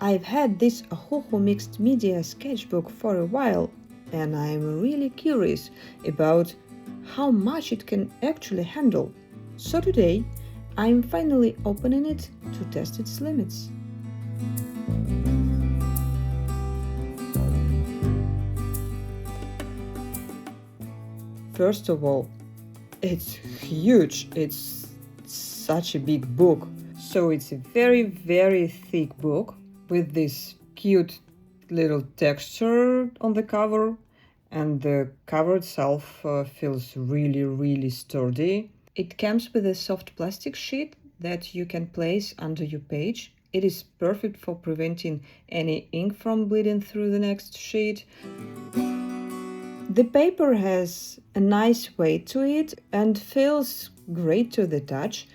I've had this Ohuhu Mixed Media sketchbook for a while, and I'm really curious about how much it can actually handle. So today, I'm finally opening it to test its limits. First of all, it's huge. It's such a big book. So it's a very, very thick book with this cute little texture on the cover, and the cover itself feels really, really sturdy. It comes with a soft plastic sheet that you can place under your page. It is perfect for preventing any ink from bleeding through the next sheet. The paper has a nice weight to it and feels great to the touch.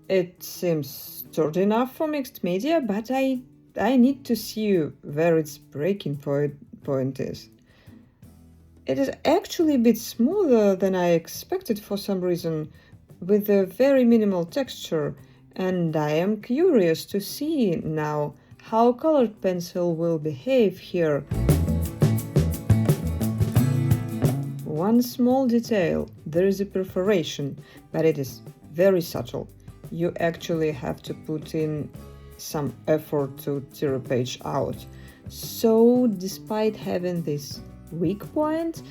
It seems sturdy enough for mixed media, but I need to see where its breaking point is. It is actually a bit smoother than I expected for some reason, with a very minimal texture, and I am curious to see now how colored pencil will behave here. One small detail, there is a perforation, but it is very subtle. You actually have to put in some effort to tear a page out. So despite having this weak point,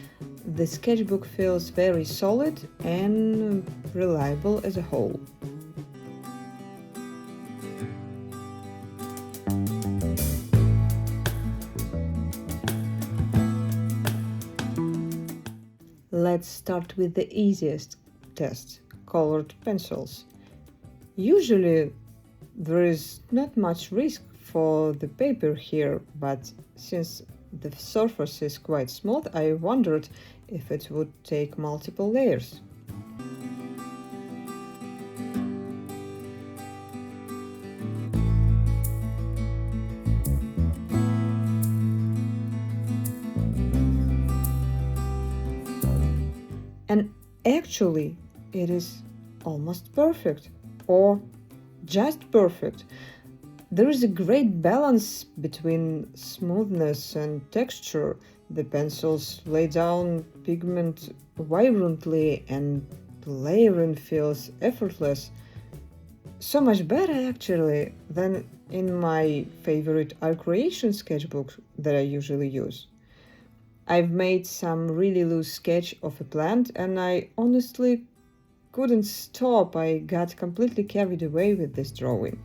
the sketchbook feels very solid and reliable as a whole. Let's start with the easiest test, colored pencils. Usually there is not much risk for the paper here, but since the surface is quite smooth, I wondered if it would take multiple layers. And actually, it is almost perfect, or just perfect. There is a great balance between smoothness and texture. The pencils lay down pigment vibrantly and the layering feels effortless. So much better actually than in my favorite art creation sketchbook that I usually use. I've made some really loose sketch of a plant and I honestly couldn't stop. I got completely carried away with this drawing.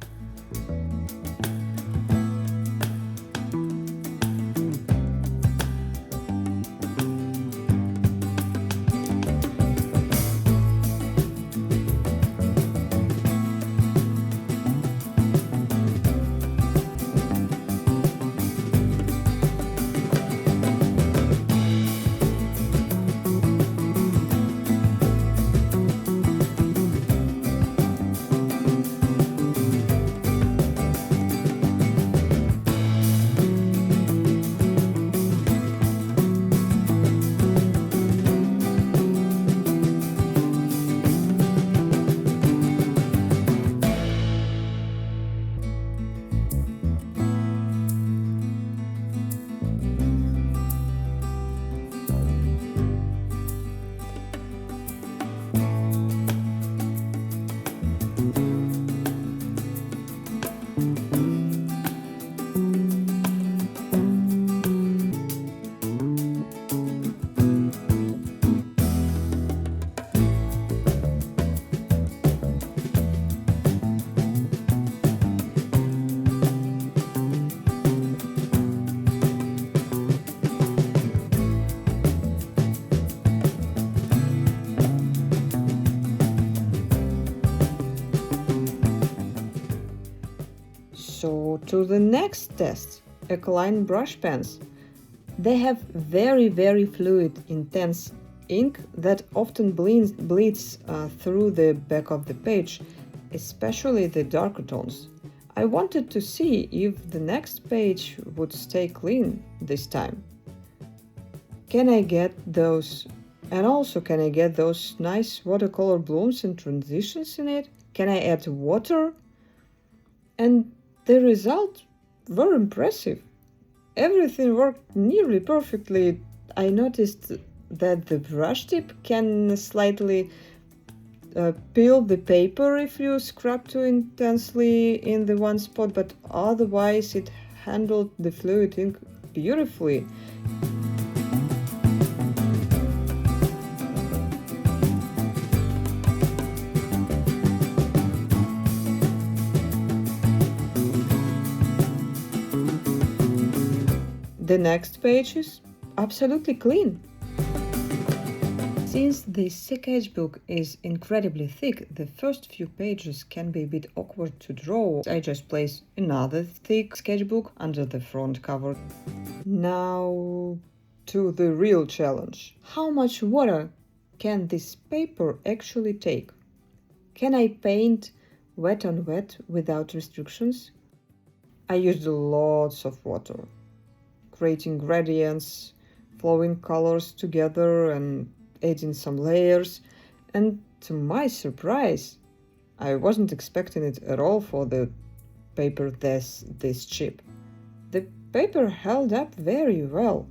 So to the next test, Ecoline brush pens. They have very, very fluid, intense ink that often bleeds through the back of the page, especially the darker tones. I wanted to see if the next page would stay clean this time. Can I get those? And also, can I get those nice watercolor blooms and transitions in it? Can I add water? And the result were impressive. Everything worked nearly perfectly. I noticed that the brush tip can slightly peel the paper if you scrub too intensely in the one spot, but otherwise it handled the fluid ink beautifully. The next page is absolutely clean. Since the sketchbook is incredibly thick, the first few pages can be a bit awkward to draw. I just place another thick sketchbook under the front cover. Now to the real challenge. How much water can this paper actually take? Can I paint wet on wet without restrictions? I used lots of water, creating gradients, flowing colors together and adding some layers, and to my surprise, I wasn't expecting it at all for the paper this cheap. The paper held up very well.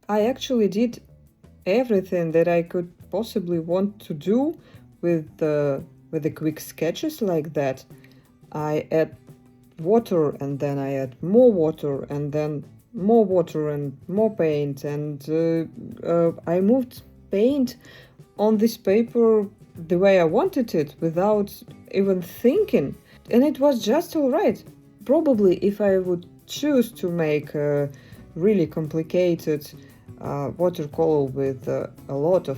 I actually did everything that I could possibly want to do with the quick sketches like that. I add water and then I add more water and then more water and more paint, and I moved paint on this paper the way I wanted it without even thinking, and it was just all right. Probably if I would choose to make a really complicated watercolor with a lot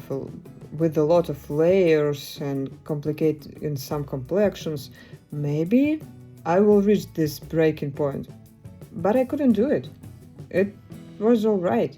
of layers and complicate in some complexions, maybe I will reach this breaking point. But I couldn't do it. It was all right.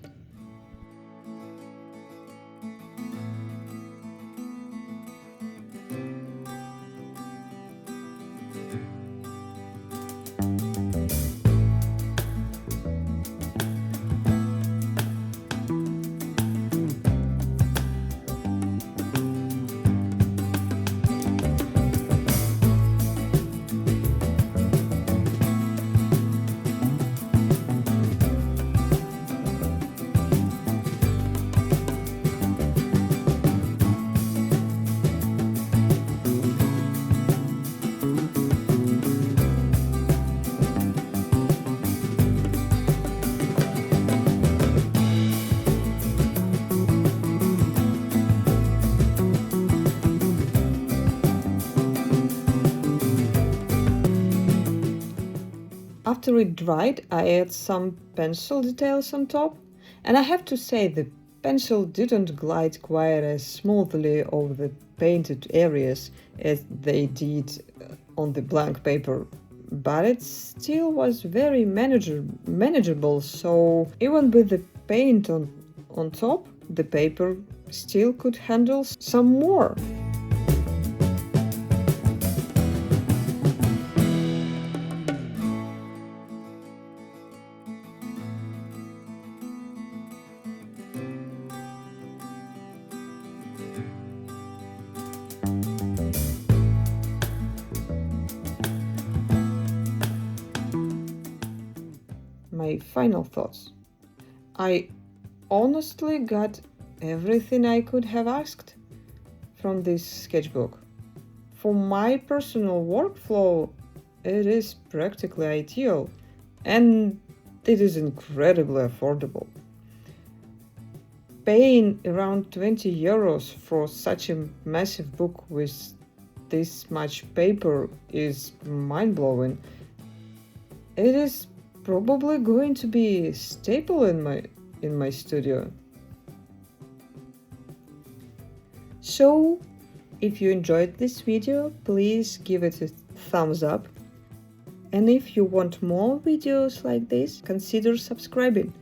After it dried, I add some pencil details on top, and I have to say the pencil didn't glide quite as smoothly over the painted areas as they did on the blank paper, but it still was very manageable, so even with the paint on top, the paper still could handle some more. My final thoughts. I honestly got everything I could have asked from this sketchbook. For my personal workflow, it is practically ideal, and it is incredibly affordable. Paying around €20 for such a massive book with this much paper is mind-blowing. It is probably going to be a staple in my studio. So, if you enjoyed this video, please give it a thumbs up. And if you want more videos like this, consider subscribing.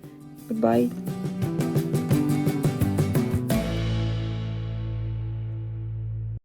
Goodbye.